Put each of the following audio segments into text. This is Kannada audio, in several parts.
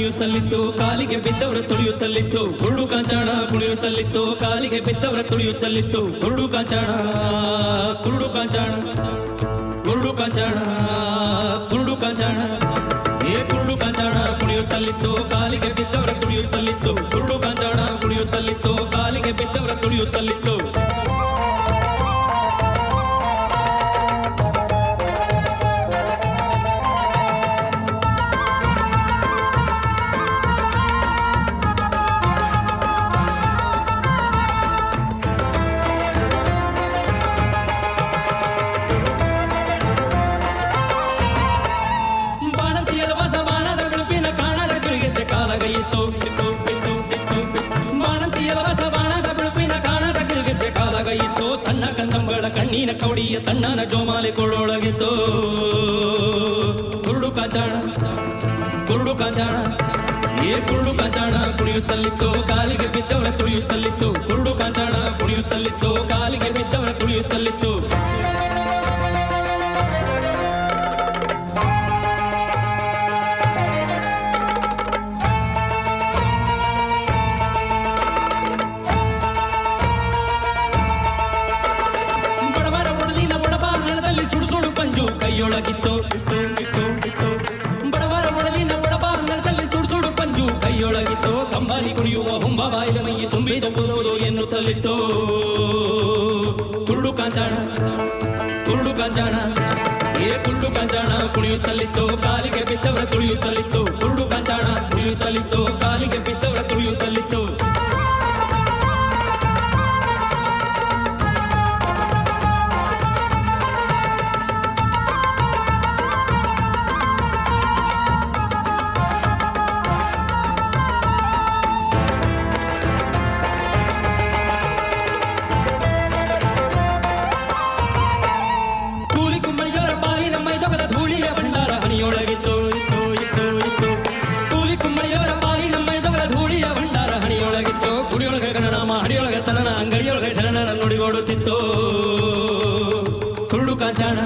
ಕುಣಿಯುತ್ತಲಿತ್ತು ಕಾಲಿಗೆ ಬಿದ್ದವರ ತುಳಿಯುತ್ತಲಿತ್ತು ಕುರುಡು ಕಾಂಚಾಣ ಕುಣಿಯುತ್ತಲಿತ್ತು ಕಾಲಿಗೆ ಬಿದ್ದವರ ತುಳಿಯುತ್ತಲಿತ್ತು ಕುರುಡು ಕಾಂಚಾಣ ಕುರುಡು ಕಾಂಚಾಣ ಕುರುಡು ಕಾಂಚಾಣ ಕುರುಡು ಕಾಂಚಾಣ ಏ ಕುರುಡು ಕಾಂಚಾಣ ಕುಣಿಯುತ್ತಲಿತ್ತು ಕಾಲಿಗೆ ಬಿದ್ದವರ ತುಳಿಯುತ್ತಲಿತ್ತು ಕುರುಡು ಕಾಂಚಾಣ ಕುಣಿಯುತ್ತಲಿತ್ತು ಕಾಲಿಗೆ ಬಿದ್ದವರ ತುಳಿಯುತ್ತಲಿತ್ತು ಸಣ್ಣ ಕಂದಮ್ಮಗಳ ಕಣ್ಣಿನ ಕೌಡಿಯ ತಣ್ಣನ ಜೋಮಾಲೆ ಕೊಡೊಳಗಿತ್ತು ಕುರುಡು ಕಾಂಚಾಣ ಕುರುಡು ಕಾಂಚಾಣ ಏ ಕುರುಡು ಕಾಂಚಾಣ ಕುಣಿಯುತ್ತಲಿತ್ತು ಕಾಲಿಗೆ ಬಿದ್ದವರ ತುಳಿಯುತ್ತಲಿತ್ತು ಕುರುಡು ಕಾಂಚಾಣ ಕುಣಿಯುತ್ತಲಿತ್ತು ಕಾಲಿಗೆ ಬಿದ್ದವರ ತುಳಿಯುತ್ತಲಿತ್ತು ಕೈಯೊಳಗಿತ್ತು ಬಡವರ ಒಡಲಿನ ಒಡಬಾಂಗಣದಲ್ಲಿ ಸುಡುಸುಡು ಪಂಜು ಕೈಯೊಳಗಿತ್ತು ಕಂಬಾಲಿ ಕುಣಿಯುವ ಹುಂಬ ಬಾಯಿಲ ಮೈ ತುಂಬಿದ ಕೂರುವುದು ಎನ್ನುತ್ತಲಿತ್ತು ಕುರುಡು ಕಾಂಚಾಣ ಕುರುಡು ಕಾಂಚಾಣ ಏ ಕುರುಡು ಕಾಂಚಾಣ ಕುಣಿಯುತ್ತಲಿತ್ತು ಕಾಲಿಗೆ ಬಿದ್ದವರ ತುಳಿಯುತ್ತಲಿತ್ತು ಕುರುಡು ಕಾಂಚಾಣ ಕುಣಿಯುತ್ತಲಿತ್ತು ಕಾಲಿಗೆ ಬಿದ್ದವರ ತುಳಿಯುತ್ತಲಿತ್ತು ನುಡಿಗೋಡುತ್ತಿತ್ತು ಕುರುಡು ಕಾಂಚಾಣ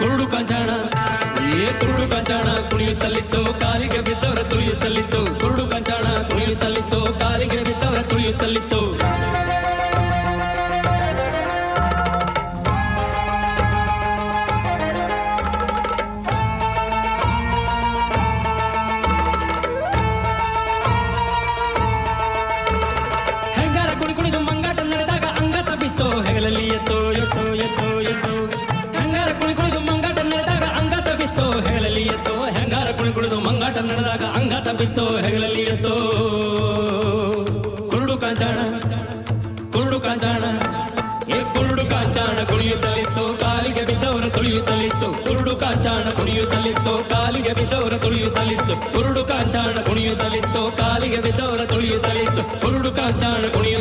ಕುರುಡು ಕಾಂಚಾಣ ಏ ಕುರುಡು ಕಾಂಚಾಣ ಕುಣಿಯುತ್ತಲಿತ್ತು ಕಾಲಿಗೆ ಬಿದ್ದವರ ತುಳಿಯುತ್ತಲಿತ್ತು ಕುರುಡು ಕಾಂಚಾಣ ಕುಣಿಯುತ್ತಲಿತ್ತು ಕಾಲಿಗೆ ಬಿದ್ದವರ ತುಳಿಯುತ್ತಲಿತ್ತು ನಡೆದಾಗ ಅಂಗಾತ ಬಿತ್ತು ಹೆಗಲಲ್ಲಿ ಎತ್ತು ಕುರುಡು ಕಾಂಚಾಣ ಕುರುಡು ಕಾಂಚಾಣ ಏ ಕುರುಡು ಕಾಂಚಾಣ ಕುಣಿಯುತ್ತಲಿತ್ತು ಕಾಲಿಗೆ ಬಿದ್ದವರ ತುಳಿಯುತ್ತಲಿತ್ತು ಕುರುಡು ಕಾಂಚಾಣ ಕುಣಿಯುತ್ತಲಿತ್ತು ಕಾಲಿಗೆ ಬಿದ್ದವರ ತುಳಿಯುತ್ತಲಿತ್ತು ಕುರುಡು ಕಾಂಚಾಣ ಕುಣಿಯುತ್ತಲಿತ್ತು ಕಾಲಿಗೆ ಬಿದ್ದವರ ತುಳಿಯುತ್ತಲಿತ್ತು ಕುರುಡು ಕಾಂಚಾಣ ಕುಣಿಯುತ್ತಲಿತ್ತು